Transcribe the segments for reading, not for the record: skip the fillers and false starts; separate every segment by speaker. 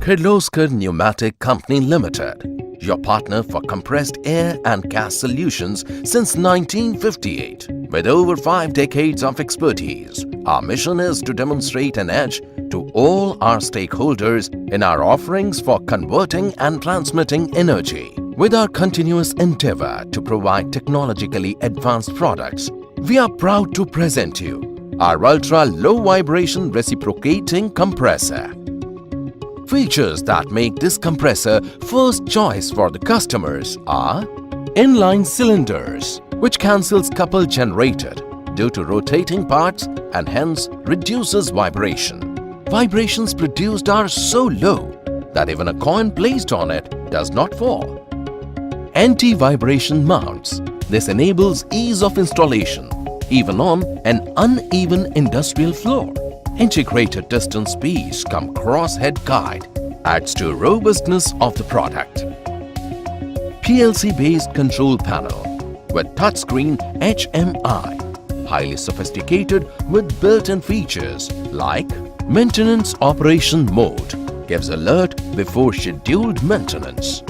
Speaker 1: Kirloskar Pneumatics Ltd, your partner for compressed air and gas solutions since 1958. With over 5 decades of expertise, our mission is to demonstrate an edge to all our stakeholders in our offerings for converting and transmitting energy. With our continuous endeavor to provide technologically advanced products, we are proud to present you our ultra-low vibration reciprocating compressor. Features that make this compressor first choice for the customers are inline cylinders, which cancels couple generated due to rotating parts and hence reduces vibration. Vibrations produced are so low that even a coin placed on it does not fall. Anti-vibration mounts. This enables ease of installation even on an uneven industrial floor. Integrated distance piece cum cross-head guide adds to robustness of the product. PLC-based control panel with touchscreen HMI, highly sophisticated with built-in features like maintenance operation mode, gives alert before scheduled maintenance.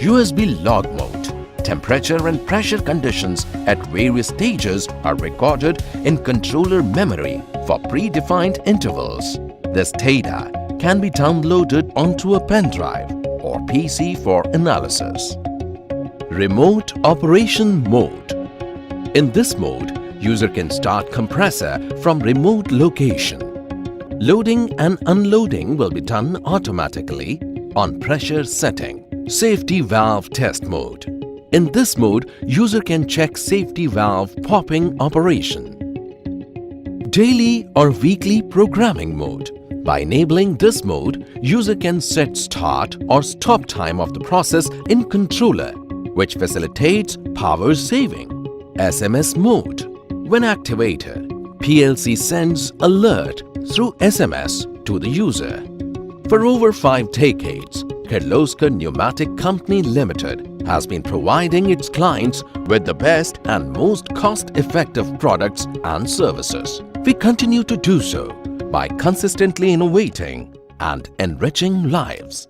Speaker 1: USB log mode. Temperature and pressure conditions at various stages are recorded in controller memory for predefined intervals. This data can be downloaded onto a pen drive or PC for analysis. Remote operation mode. In this mode, user can start compressor from remote location. Loading and unloading will be done automatically on pressure setting. Safety valve test mode. In this mode, user can check safety valve popping operation. Daily or weekly programming mode. By enabling this mode, user can set start or stop time of the process in controller, which facilitates power saving. SMS mode. When activated, PLC sends alert through SMS to the user. For over 5 decades, Kirloskar Pneumatics Ltd has been providing its clients with the best and most cost-effective products and services. We continue to do so by consistently innovating and enriching lives.